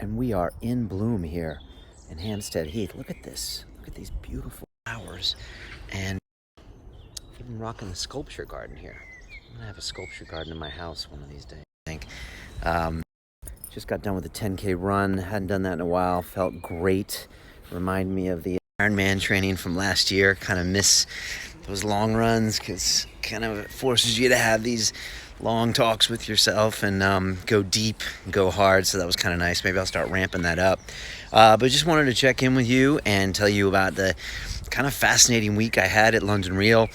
and we are in bloom here in Hampstead Heath. Look at this. Look at these beautiful flowers. And I've been rocking the sculpture garden here. I'm gonna have a sculpture garden in my house one of these days, I think. Um, just got done with a 10K run. Hadn't done that in a while. Felt great. Remind me of the Ironman training from last year. Kind of miss those long runs because kind of forces you to have these long talks with yourself and go deep, go hard. So that was kind of nice. Maybe I'll start ramping that up. But just wanted to check in with you and tell you about the kind of fascinating week I had at London Real.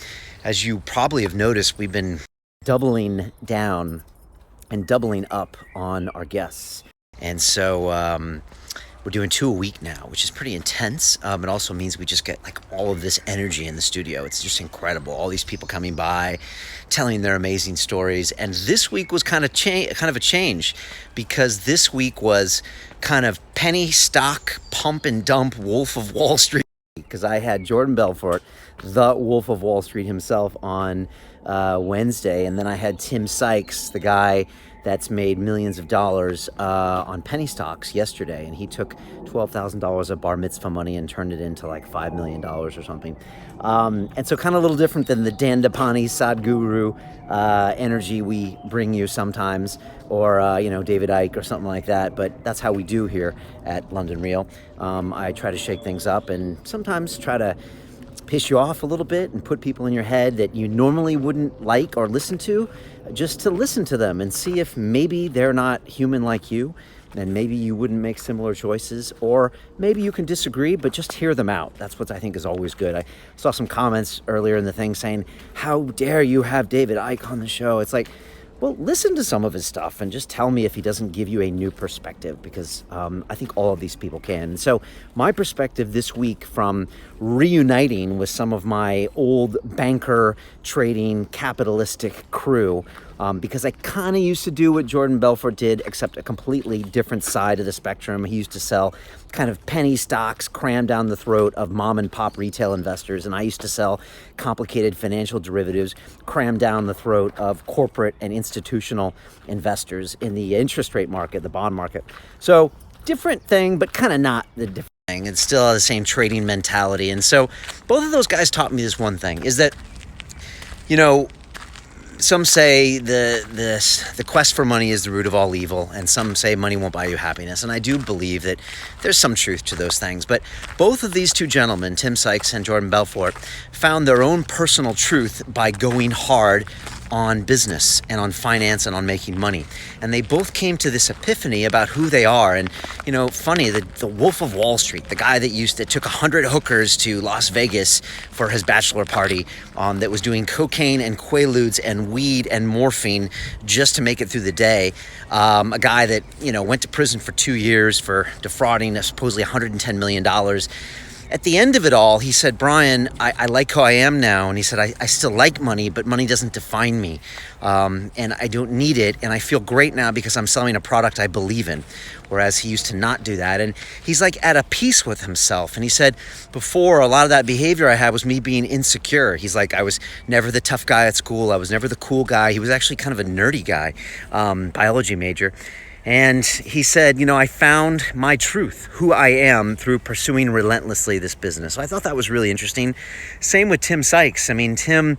As you probably have noticed, we've been doubling down and doubling up on our guests. And so we're doing 2 a week now, which is pretty intense. It also means we just get like all of this energy in the studio. It's just incredible. All these people coming by, telling their amazing stories. And this week was kind of a change, because this week was kind of penny stock, pump and dump Wolf of Wall Street. Because I had Jordan Belfort, the Wolf of Wall Street himself, on Wednesday, and then I had Tim Sykes, the guy that's made millions of dollars on penny stocks, yesterday, and he took $12,000 of bar mitzvah money and turned it into like $5 million or something. And so kind of a little different than the Dandapani Sadhguru energy we bring you sometimes, or David Icke or something like that. But that's how we do here at London Real. I try to shake things up and sometimes try to piss you off a little bit and put people in your head that you normally wouldn't like or listen to, just to listen to them and see if maybe they're not human like you, and maybe you wouldn't make similar choices, or maybe you can disagree, but just hear them out. That's what I think is always good. I saw some comments earlier in the thing saying, how dare you have David Icke on the show? It's like, well, listen to some of his stuff and just tell me if he doesn't give you a new perspective, because I think all of these people can. And so my perspective this week, from reuniting with some of my old banker trading capitalistic crew, because I kind of used to do what Jordan Belfort did, except a completely different side of the spectrum. He used to sell kind of penny stocks crammed down the throat of mom and pop retail investors, and I used to sell complicated financial derivatives crammed down the throat of corporate and institutional investors in the interest rate market, the bond market. So different thing, but kind of not the different thing. It's still the same trading mentality. And so both of those guys taught me this one thing, is that, some say the quest for money is the root of all evil, and some say money won't buy you happiness. And I do believe that there's some truth to those things. But both of these two gentlemen, Tim Sykes and Jordan Belfort, found their own personal truth by going hard on business and on finance and on making money. And they both came to this epiphany about who they are. And, funny, the Wolf of Wall Street, the guy that took 100 hookers to Las Vegas for his bachelor party, that was doing cocaine and quaaludes and weed and morphine just to make it through the day. A guy that, went to prison for 2 years for defrauding supposedly $110 million. At the end of it all, he said, Brian, I like who I am now. And he said, I still like money, but money doesn't define me. And I don't need it. And I feel great now because I'm selling a product I believe in. Whereas he used to not do that. And he's like at a peace with himself. And he said, before, a lot of that behavior I had was me being insecure. He's like, I was never the tough guy at school. I was never the cool guy. He was actually kind of a nerdy guy, biology major. And he said, I found my truth, who I am, through pursuing relentlessly this business. So I thought that was really interesting. Same with Tim Sykes. I mean, Tim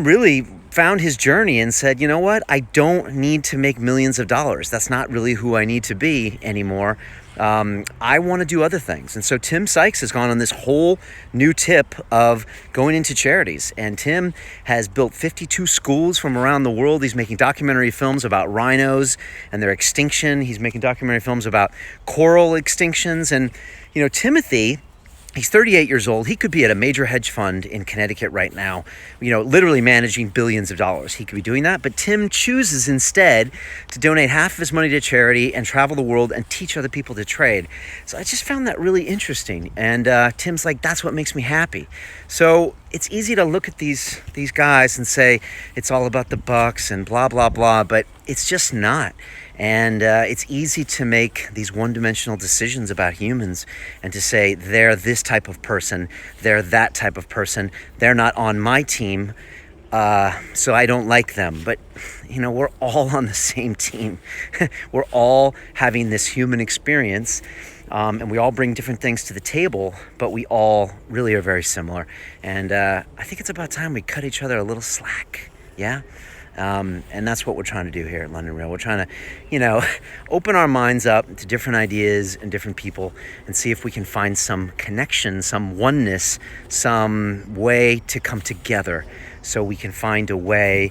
really found his journey and said, you know what? I don't need to make millions of dollars. That's not really who I need to be anymore. I want to do other things. And so Tim Sykes has gone on this whole new tip of going into charities. And Tim has built 52 schools from around the world. He's making documentary films about rhinos and their extinction. He's making documentary films about coral extinctions. And, Timothy, he's 38 years old. He could be at a major hedge fund in Connecticut right now, literally managing billions of dollars. He could be doing that. But Tim chooses instead to donate half of his money to charity and travel the world and teach other people to trade. So I just found that really interesting. And Tim's like, that's what makes me happy. So it's easy to look at these guys and say it's all about the bucks and blah, blah, blah. But it's just not. And it's easy to make these one-dimensional decisions about humans and to say they're this type of person, they're that type of person, they're not on my team. so I don't like them. But, we're all on the same team. We're all having this human experience, and we all bring different things to the table, but we all really are very similar. And I think it's about time we cut each other a little slack, yeah? And that's what we're trying to do here at London Real. We're trying to, open our minds up to different ideas and different people and see if we can find some connection, some oneness, some way to come together so we can find a way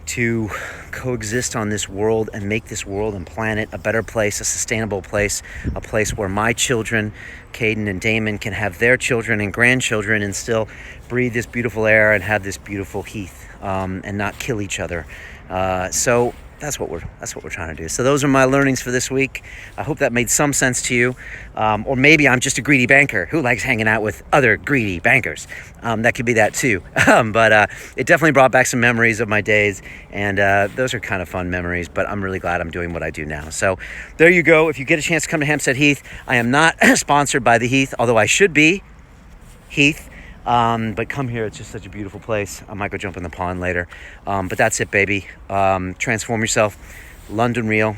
to coexist on this world and make this world and planet a better place, a sustainable place, a place where my children, Caden and Damon, can have their children and grandchildren and still breathe this beautiful air and have this beautiful heath, and not kill each other. So that's what we're trying to do. So those are my learnings for this week. I hope that made some sense to you. Or maybe I'm just a greedy banker who likes hanging out with other greedy bankers. That could be that too. But it definitely brought back some memories of my days, and those are kind of fun memories, but I'm really glad I'm doing what I do now. So there you go. If you get a chance to come to Hampstead Heath, I am not sponsored by the Heath, although I should be. Heath. But come here, it's just such a beautiful place. I might go jump in the pond later. But that's it, baby. Transform yourself. London Real.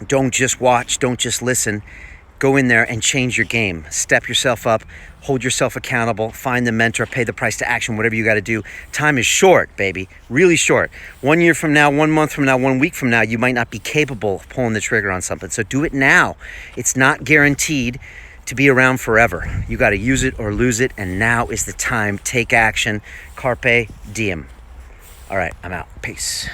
Don't just watch, don't just listen. Go in there and change your game. Step yourself up, hold yourself accountable, find the mentor, pay the price to action, whatever you got to do. Time is short, baby, really short. 1 year from now, 1 month from now, 1 week from now, you might not be capable of pulling the trigger on something. So do it now. It's not guaranteed to be around forever. You got to use it or lose it, and now is the time. Take action. Carpe diem. All right, I'm out. Peace.